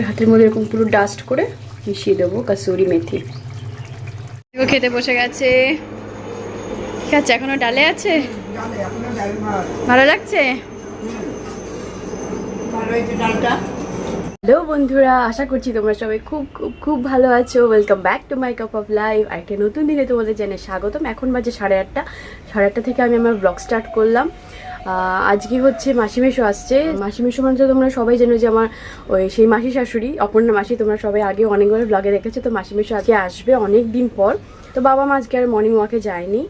হাতের মধ্যে এরকম পুরো ডাস্ট করে মিশিয়ে দেবো কাসুরি মেথি। খেতে বসে গেছে। ঠিক আছে, এখনো ডালে আছে, ভালো লাগছে। হ্যালো বন্ধুরা, আশা করছি তোমরা সবাই খুব খুব খুব ভালো আছো। Welcome back to my cup of life. একটা নতুন দিনে তোমাদের জানাই স্বাগতম। এখন বাজে 8:30। 8:30 থেকে আমি আমার ব্লগ স্টার্ট করলাম। আজকে হচ্ছে মাসি মেশো আসছে। মাসি মেশো মানে তো তোমরা সবাই জানো যে আমার ওই সেই মাসি শাশুড়ি, অপর্ণা মাসি। তোমরা সবাই আগে অনেকবার ব্লগে দেখেছো। তো মাসি মেশো আজকে আসবে অনেক দিন পর। তো বাবা মা আজকে আর মর্নিং ওয়াকে যায়নি,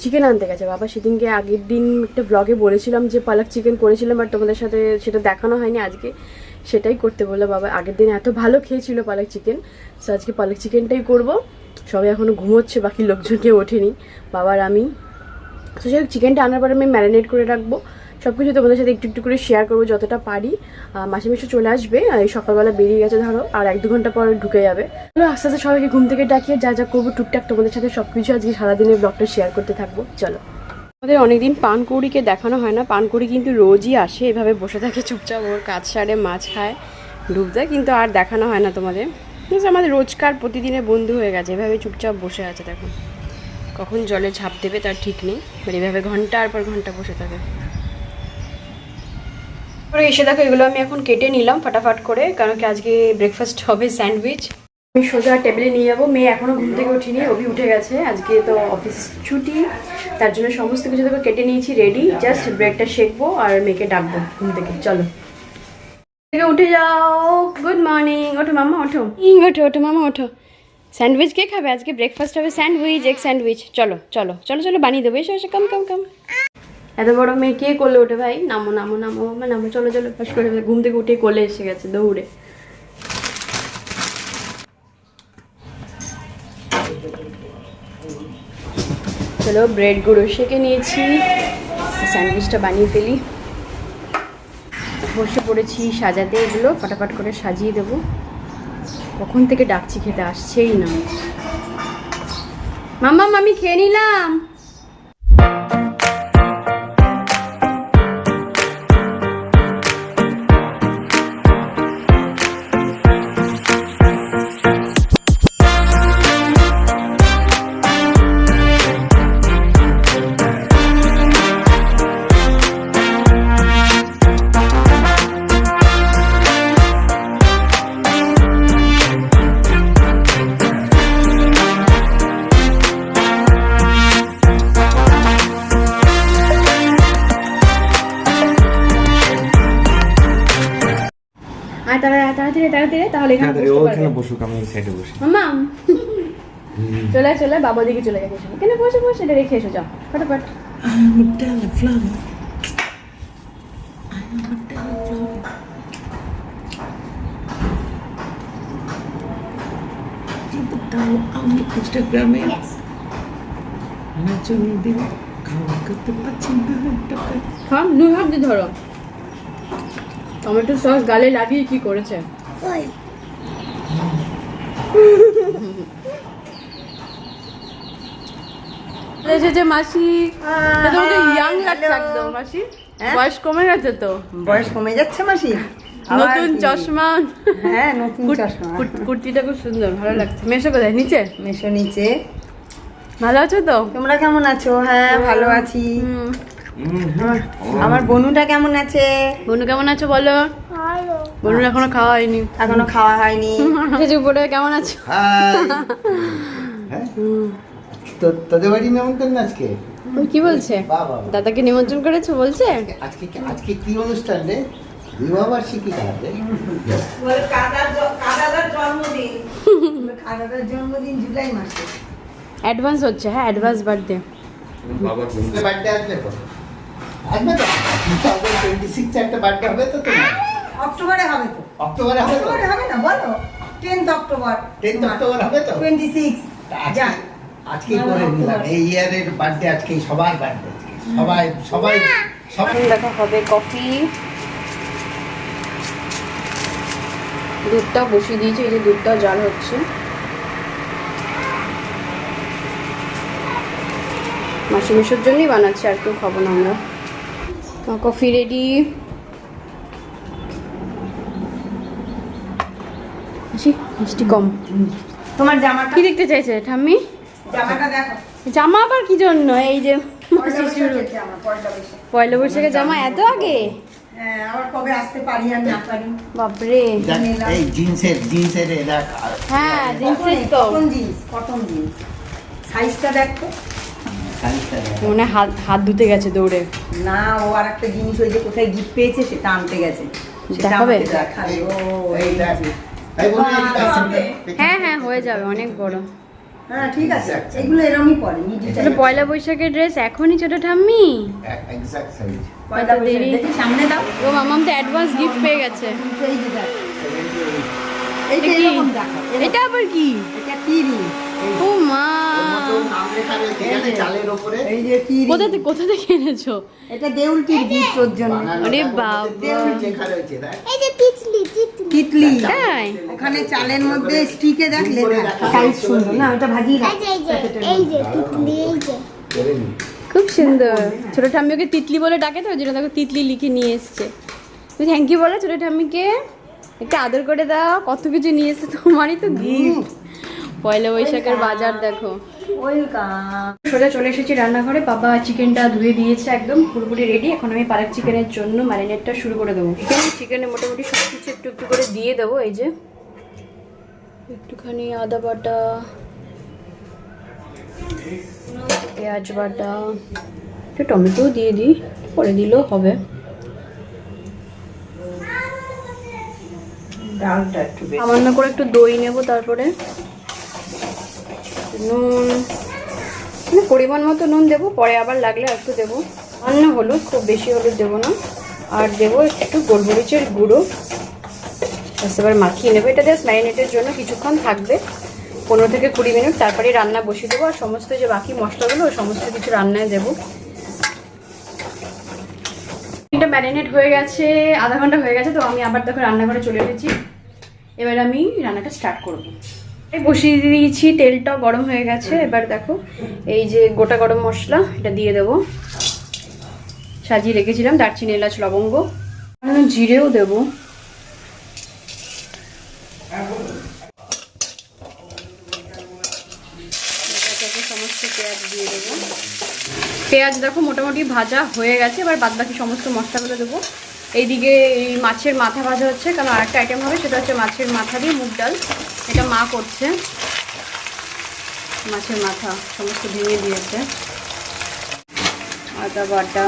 চিকেন আনতে গেছে বাবা। সেদিনকে আগের দিন একটা ব্লগে বলেছিলাম যে পালক চিকেন করেছিলাম, বাট তোমাদের সাথে সেটা দেখানো হয়নি। আজকে সেটাই করতে বললো বাবা। আগের দিন এত ভালো খেয়েছিল পালক চিকেন, তো আজকে পালক চিকেনটাই করবো। সবাই এখনও ঘুমোচ্ছে, বাকি লোকজন কেউ ওঠেনি, বাবার আমি। তো সেই চিকেনটা আনার পর আমি ম্যারিনেট করে রাখবো। সব কিছু তোমাদের সাথে একটু একটু করে শেয়ার করবো যতটা পারি। মাসে মাসে চলে আসবে, এই সকালবেলা বেরিয়ে গেছে ধরো, আর 1-2 ঘন্টা পর ঢুকে যাবে। আস্তে আস্তে সবাইকে ঘুম থেকে ডাকিয়ে যা যা করবো টুকটাক তোমাদের সাথে সব কিছু আজকে সারাদিনের ব্লগটা শেয়ার করতে থাকবো। চলো। আমাদের অনেকদিন পানকৌড়িকে দেখানো হয় না। পানকৌড়ি কিন্তু রোজই আসে, এভাবে বসে থাকে চুপচাপ, ওর কাজ সারে মাছ খায়, ডুব দেয়, কিন্তু আর দেখানো হয় না তোমাদের। আমাদের রোজকার প্রতিদিনের বন্ধু হয়ে গেছে, এভাবে চুপচাপ বসে আছে। দেখো কখন জলে ঝাঁপ দেবে তার ঠিক নেই, মানে এভাবে ঘন্টার পর ঘন্টা বসে থাকে। পরে এসে দেখো এগুলো আমি এখন কেটে নিলাম ফটাফট করে, কারণ কি আজকে ব্রেকফাস্ট হবে স্যান্ডউইচ। আমি সোজা টেবিলে নিয়ে যাবো। মেয়ে এখনও ঘুম থেকে উঠিনি, অভি উঠে গেছে, আজকে তো অফিস ছুটি, তার জন্য সমস্ত কিছু দেখো কেটে নিয়েছি রেডি। জাস্ট ব্রেডটা শেখবো আর মেয়েকে ডাকবো ঘুম থেকে। চলো উঠে যাও, গুড মর্নিং। ওঠো মামা, ওঠো ওঠো ওঠো মামা ওঠো। স্যান্ডউইচ কে খাবে আজকে? ব্রেকফাস্ট হবে স্যান্ডউইচ, এগ স্যান্ডউইচ। চলো চলো চলো চলো বানিয়ে দেবো, এসো এসো, কাম কাম কাম। এত বড় মেয়ে কে করলে ওঠে ভাই? নামো নামো নামো নামো, চলো চলো। ফাঁস করে ঘুম থেকে উঠে কোলে এসে গেছে দৌড়ে। চলো ব্রেড গুঁড়ো সেঁকে নিয়েছি, স্যান্ডউইচটা বানিয়ে ফেলি। বসে পড়েছি সাজাতে, এগুলো ফটাফট করে সাজিয়ে দেবো। কখন থেকে ডাকছি, খেতে আসছেই না। মাম্মা আমি খেয়ে নিলাম। তাড়াতাড়ি তাহলে এখানে বসুক, আমি এই সাইডে বসি। মাম্মা চলে চলে, বাবা দিকে চলে গেছে। কেন বসে বসে এটা রেখে এসো, যাও ফটাফট। আমি ইনস্টাগ্রামে নাচনি দিন খাওয়া করতে পারছি না। হ্যাঁ নুই হাত দিয়ে ধরো। টমেটো সস গালে লাগিয়ে কি করেছে? যে মাসি তোমাকে ইয়াং লাগছে একদম। মাসি বয়স কমে গেছে তো? বয়স কমে যাচ্ছে মাসি। নতুন চশমা। হ্যাঁ নতুন চশমা। কুর্তিটা খুব সুন্দর, ভালো লাগছে। মেশো কোথায়? নিচে? মেশো নিচে। ভালো আছো তো? তোমরা কেমন আছো? হ্যাঁ ভালো আছি। আমার বনুটা কেমন আছে? বনু কেমন আছো বলো? বনুর এখনো খাওয়া হয়নি। এখনো খাওয়া হয়নি। উপরে কেমন আছো? তোদের বাড়ি নিমন্ত্রণ আজকে? কি বলছে? দাদাকে নিমন্ত্রণ করেছো বলছে? আজকে আজকে কি অনুষ্ঠান রে? বিবাহবার্ষিকী কাটে? কাদাদার জন্মদিন। কাদাদার জন্মদিন জুলাই মাসে। অ্যাডভান্স হচ্ছে, হ্যাঁ অ্যাডভান্স বার্থডে। বাবা বার্থডে আসবে তো? আসবে তো? 2026 একটা বার্থডে হবে তো তোমার? অক্টোবরে হবে তো? অক্টোবরে হবে তো? অক্টোবরে হবে না বলো? 10th October. 10th অক্টোবর হবে তো? 26 যা আজকে করে নিলাম এই ইয়ারের বার্থডে। আজকে সবার বার্থডে, সবাই সবাই সবাই। দেখা হবে কফি, দুধটাও বসিয়ে দিয়েছি, এই যে দুধটাও জাল হচ্ছে। মাসি মেশোর জন্যই বানাচ্ছি, আর কেউ খাবো না আমরা। Coffee ready. বেশি মিষ্টি কম। তোমার জামাটা কি দেখতে চাইছে ঠাম্মি? জামাটা দেখো। জামা আবার কি জন্য? এই যে পয়লা বৈশাখের জামা, পয়লা বৈশাখ। পয়লা বৈশাখের জামা এত আগে? হ্যাঁ, আবার কবে আসতে পারি আর না পারি। বাপরে। দেখ, এই জিন্সের এরা হ্যাঁ জিন্সের তো কটন জিন্স সাইজটা দেখো। সাইজটা দেখ। মনে হয় হাত ধুতে গেছে দৌড়ে। না, ও আর একটা জিনিস ওই যে কোথায় গিফট পেয়েছে সেটা আনতে গেছে, সেটা দেখাবে? আমাকে দেখাবে। ও এই দেখ। এই বন্ধু, এদিকে আসো। হ্যাঁ হ্যাঁ হয়ে যাবে, অনেক বড়। হ্যাঁ ঠিক আছে, এগুলো এরমই পরে তাহলে পয়লা বৈশাখের ড্রেস এখনই ছোট ঠাম্মি? Exact size. পয়লা কত দেরি। বৈশাখ দেখি সামনে দাও। ও মামাম তো অ্যাডভান্স গিফট পেয়ে গেছে। এই যে দেখ, 78। এইটা এটা কি? এরকম দেখো, এটা আবার কি? এটা তিরি। ও মা, নাম লেখা রয়েছে এখানে চালের উপরে। এই যে তিরি, কোথা থেকে এনেছো? এটা দেউলটির গিফট ওর জন্য। বানানো আরে দেখো, বাবা। দেউল লেখা রয়েছে দেখ। তিতলি, তাই? ওখানে চালের মধ্যে স্টিকে দেখ করে লেখা। দেখা সাইজ যাচ্ছে। সুন্দর না, ওটা ভাজি না। করে নি। খুব সুন্দর। ছোট ঠাম্মি ওকে তিতলি বলে ডাকে, তো ওই জন্য দেখো তিতলি লিখে নিয়ে এসছে। তুমি থ্যাংক ইউ বলো ছোট ঠাম্মিকে, একটু আদর করে দাও। কত কিছু নিয়ে এসছে, তোমারই তো গিফট। পয়লা বৈশাখের বাজার দেখো। ওয়েলকাম। সোজা চলে এসেছি রান্নাঘরে। বাবা চিকেনটা ধুয়ে দিয়েছে, একদম পুরোপুরি রেডি। এখন আমি পালক চিকেনের জন্য ম্যারিনেটটা শুরু করে দেবো। চিকেনে মোটামুটি সব কিছু একটু একটু করে দিয়ে দেবো। এই যে একটুখানি আদা বাটা, পেঁয়াজ বাটা, একটু টমেটো দিয়ে দিই, পরে দিলেও হবে। ডালটা একটু বেশি। সামান্য করে একটু দই নেব, তারপরে নুন, মানে পরিমাণ মতো নুন দেবো, পরে আবার লাগলে একটু দেবো। সামান্য হলুদ, খুব বেশি হলুদ দেবো না। আর দেবো একটু গোলমরিচের গুঁড়ো। ব্যাস, এবার মাখিয়ে নেবো। এটা জাস্ট ম্যারিনেটের জন্য কিছুক্ষণ থাকবে, 15 থেকে 20 মিনিট। তারপরে রান্না বসিয়ে দেবো। আর সমস্ত যে বাকি মশলাগুলো সমস্ত কিছু রান্নায় দেবো। এটা ম্যারিনেট হয়ে গেছে, আধা ঘন্টা হয়ে গেছে। তো আমি আবার দেখো রান্নাঘরে চলে এসেছি। এবার আমি রান্নাটা স্টার্ট করব। এই বসিয়ে দিয়েছি, তেলটা গরম হয়ে গেছে। এবার দেখো এই যে গোটা গরম মশলা, এটা দিয়ে দেবো। সাজিয়ে রেখেছিলাম দারচিনি, এলাচ, লবঙ্গ, জিরেও দেবো। সমস্ত পেঁয়াজ দিয়ে দেবো। পেঁয়াজ দেখো মোটামুটি ভাজা হয়ে গেছে। এবার বাদবাকি সমস্ত মশলাগুলো দেবো। এইদিকে এই মাছের মাথা ভাজা হচ্ছে, কারণ আরেকটা আইটেম হবে, সেটা হচ্ছে মাছের মাথা দিয়ে মুগ ডাল। এটা মা করছে। মাছের মাথা সমস্ত ভেঙে দিয়েছে। আদা বাটা,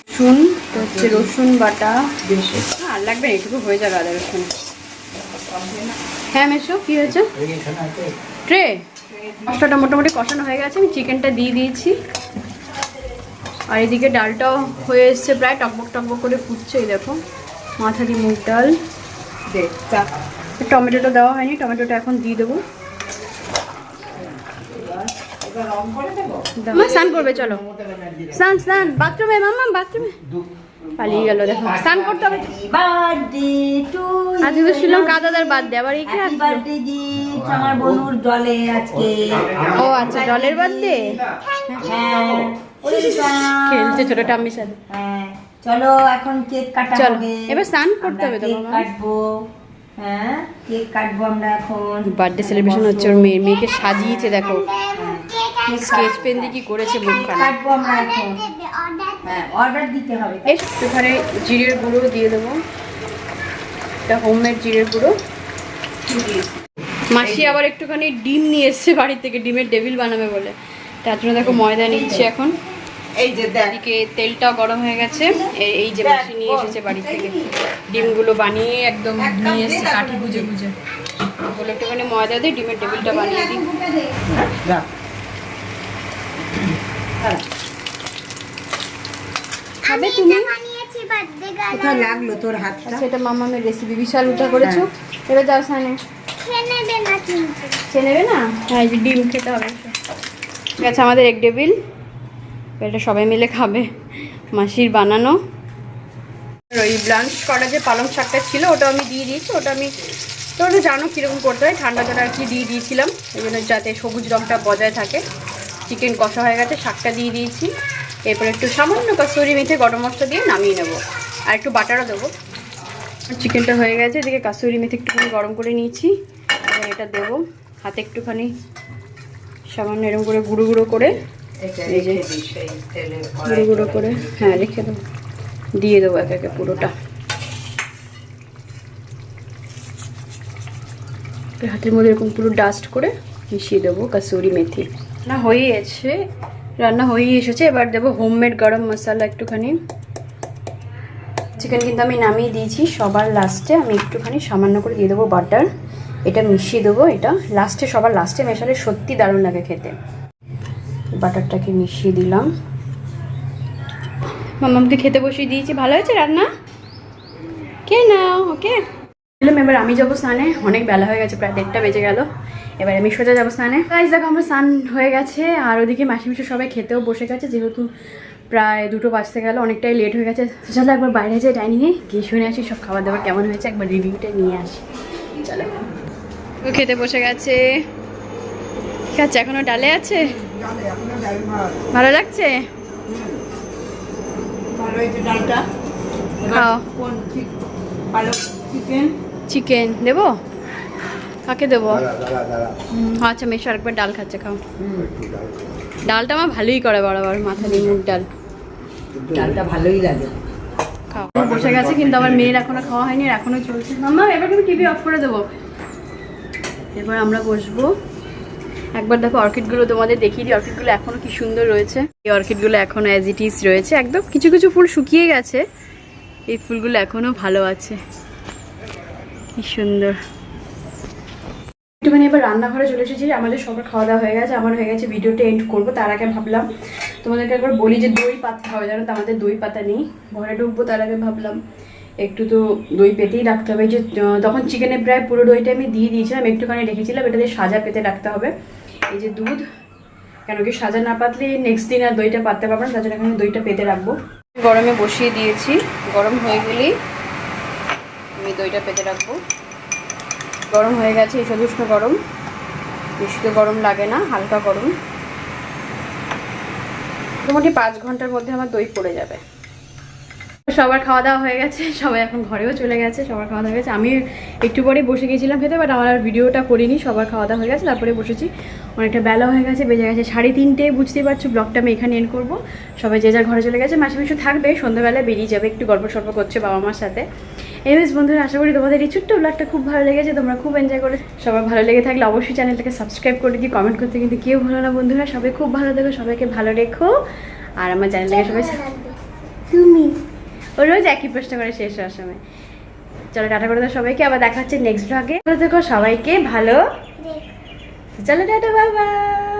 রসুন, হচ্ছে রসুন বাটা বেশি আর লাগবে না, এইটুকু হয়ে যাবে আদা রসুন। হ্যাঁ মেশো, কি হয়েছে? ট্রে মশলাটা মোটামুটি কষানো হয়ে গেছে। আমি চিকেনটা দিয়ে দিয়েছি। আর এদিকে ডালটাও হয়ে এসছে প্রায়, টকবক টকবক করে ফুটছে। এই দেখো মাথা দিয়ে মুগ ডাল। টমেটোটা দেওয়া হয়নি, টমেটোটা এখন দিয়ে দেবো। স্নান করবে, চলো স্নান। বাথরুমে মাম্মা, বাথরুমে পালিয়ে গেল। দেখো স্নান করতে হবে। বার্থডে টু আজকে তো ছিলাম কাদাদার বার্থডে, আবার এই হ্যাপি বার্থডে গিফট আমার বনুর জলে আজকে। ও আচ্ছা, ডলের বার্থডে। হ্যাঁ, খেলছে ছোট টাম্মির সাথে। হ্যাঁ, চলো এখন কেক কাটা চলো, হবে। এবার স্নান করতে হবে তো কেক মামা। কাটবো। হ্যাঁ, কেক কাটবো আমরা এখন। বার্থডে সেলিব্রেশন হচ্ছে ওর মেয়েকে সাজিয়েছে দেখো। স্কেচ পেন দিয়ে কি করেছে কেক মুখখানা। কাটবো আমরা এখন। হ্যাঁ, অর্ডার দিতে হবে। এখানে জিরের গুঁড়ো দিয়ে দেবো, এটা হোমমেড জিরের গুঁড়ো। মাসি আবার একটুখানি ডিম নিয়ে এসছে বাড়ি থেকে, ডিমের ডেভিল বানাবে বলে। তার জন্য দেখো ময়দা নিচ্ছে এখন। এই যে দেখ, এদিকে তেলটাও গরম হয়ে গেছে। এই যে মাসি নিয়ে এসেছে বাড়ি থেকে, ডিমগুলো বানিয়ে একদম নিয়ে এসছে কাঠি গুজে গুজে। বলে একটুখানি ময়দা দিয়ে ডিমের টেবিলটা বানিয়ে দিই। খাবে তুমি? কোথায় লাগলো তোর হাতটা? সেটা মামামের রেসিপি, বিশাল উঠা করেছো। এবার যাও সানে। সে নেবে না? হ্যাঁ, এই যে ডিম খেতে হবে। ঠিক আছে, আমাদের এক টেবিল, এটা সবাই মিলে খাবে, মাসির বানানো। ওই ব্লাঞ্চ করা যে পালং শাকটা ছিল ওটা আমি দিয়ে দিয়েছি। ওটা আমি তোমরা জানো কীরকম করতে হয়, ঠান্ডা জলে আর কি দিয়ে দিয়েছিলাম, এই জন্য যাতে সবুজ রঙটা বজায় থাকে। চিকেন কষা হয়ে গেছে, শাকটা দিয়ে দিয়েছি। এরপর একটু সামান্য কসুরি মেথি গরম মশলা দিয়ে নামিয়ে নেবো। আর একটু বাটারও দেবো। চিকেনটা হয়ে গেছে, এদিকে কাসুরি মেথি একটুখানি গরম করে নিয়েছি। এবার এটা দেবো হাতে একটুখানি সামান্য এরকম করে গুঁড়ো গুঁড়ো করে, এই যে গুঁড়ো গুঁড়ো করে, হ্যাঁ রেখে দেবো, দিয়ে দেবো একে একে পুরোটা। হাতের মধ্যে এরকম পুরো ডাস্ট করে মিশিয়ে দেবো কাসুরি মেথি। রান্না হয়েই এসেছে। এবার দেবো হোমমেড গরম মশলা একটুখানি। চিকেন কিন্তু আমি নামিয়ে দিয়েছি, সবার লাস্টে আমি একটুখানি সামান্য করে দিয়ে দেবো বাটার। এটা মিশিয়ে দেবো, এটা লাস্টে, সবার লাস্টে মেশালে সত্যি দারুণ লাগে খেতে। বাটারটাকে মিশিয়ে দিলাম। মাম্মামকে খেতে বসিয়ে দিয়েছি। ভালো হয়েছে রান্না? কে নাও ওকে। এবার আমি যাবো স্নানে, অনেক বেলা হয়ে গেছে, প্রায় 1:30 বেজে গেল। এবার আমি সোজা যাবো স্নানে। গাইস দেখো আমার স্নান হয়ে গেছে, আর ওদিকে মাসি সবাই খেতেও বসে গেছে, যেহেতু প্রায় 2টো বাজতে গেল, অনেকটাই লেট হয়ে গেছে। চলো একবার বাইরে যাই ডাইনিংয়ে, গিয়ে শুনে আসি সব খাবার দাবার কেমন হয়েছে, একবার রিভিউটা নিয়ে আসি। চলো। ও খেতে বসে গেছে। ঠিক আছে, এখনো ডালে আছে। ভালো লাগছে? ভালো হয়েছে ডালটা। খাও। চিকেন চিকেন দেবো? কাকে দেবো? দাঁড়া। আচ্ছা মেশো আরেকবার ডাল খাচ্ছে, খাও। ডালটা আমার ভালোই করে বরাবর, মাথা দিয়ে মুগ ডাল। ডালটা ভালোই লাগে। খাও। বসে গেছে, কিন্তু আমার মেয়ের এখনো খাওয়া হয়নি, আর এখনো চলছে। মাম্মা এবার তুমি টিভি অফ করে দেবো। এবার আমরা বসবো। একবার দেখো অর্কিডগুলো তোমাদের দেখিয়ে দিই, অর্কিডগুলো এখনো কি সুন্দর রয়েছে। এই অর্কিডগুলো এখনো অ্যাজ ইট ইজ রয়েছে, একদম কিছু কিছু ফুল শুকিয়ে গেছে, এই ফুলগুলো এখনো ভালো আছে, কি সুন্দর। একটুখানি এবার রান্নাঘরে চলে এসেছি। আমাদের সবার খাওয়া দাওয়া হয়ে গেছে, আমার হয়ে গেছে। ভিডিওটা এন্ড করবো, তার আগে ভাবলাম তোমাদেরকে একবার বলি যে দই পাতা হবে, জানো তো আমাদের দই পাতা নেই। ঘরে ঢুকবো তার আগে ভাবলাম একটু তো দই পেতেই রাখতে হবে। যে তখন চিকেনে প্রায় পুরো দইটা আমি দিয়ে দিয়েছিলাম, একটুখানি রেখেছিলাম, এটা দিয়ে সাজা পেতে রাখতে হবে। এই যে দুধ, কেন কি সাজা না পাতলে নেক্সট দিন আর দইটা পাততে পারবো না, তার জন্য এখানে দইটা পেতে রাখবো। গরমে বসিয়ে দিয়েছি, গরম হয়ে গেলেই আমি দইটা পেতে রাখবো। গরম হয়ে গেছে, এই সদুষ্ণ গরম, বেশি তো গরম লাগে না, হালকা গরম। মোটামুটি 5 ঘন্টার মধ্যে আমার দই পড়ে যাবে। সবার খাওয়া দাওয়া হয়ে গেছে, সবাই এখন ঘরেও চলে গেছে, সবার খাওয়া দাওয়া হয়ে গেছে। আমি একটু পরে বসে গেছিলাম খেতে, বাট আমার আর ভিডিওটা করিনি। সবার খাওয়া দাওয়া হয়ে গেছে, তারপরে বসেছি। অনেকটা বেলা হয়ে গেছে, বেজে গেছে 3:30। বুঝতেই পারছো, ব্লগটা আমি এখানে এন্ড করবো। সবাই যে যার ঘরে চলে গেছে, মাসি থাকবে, সন্ধ্যাবেলায় বেরিয়ে যাবে, একটু গল্প সল্প করছে বাবা মার সাথে। এমএস বন্ধুরা, আশা করি তোমাদের এই ছোট্ট ব্লগটা খুব ভালো লেগেছে, তোমরা খুব এনজয় করে। সবার ভালো লেগে থাকলে অবশ্যই চ্যানেলটাকে সাবস্ক্রাইব করে দিই, কমেন্ট করতে কিন্তু কেউ ভালো না বন্ধুরা। সবাই খুব ভালো থেকো, সবাইকে ভালো রেখো। আর আমার চ্যানেলটাকে সবাই তুমি ও রোজ একই প্রশ্ন করে শেষ হওয়ার সময়। চলো টাটা করে দাও সবাইকে, আবার দেখা হচ্ছে নেক্সট ব্লগে। ভালো থেকো, সবাইকে ভালো। চলো টাটা, বাই বাই।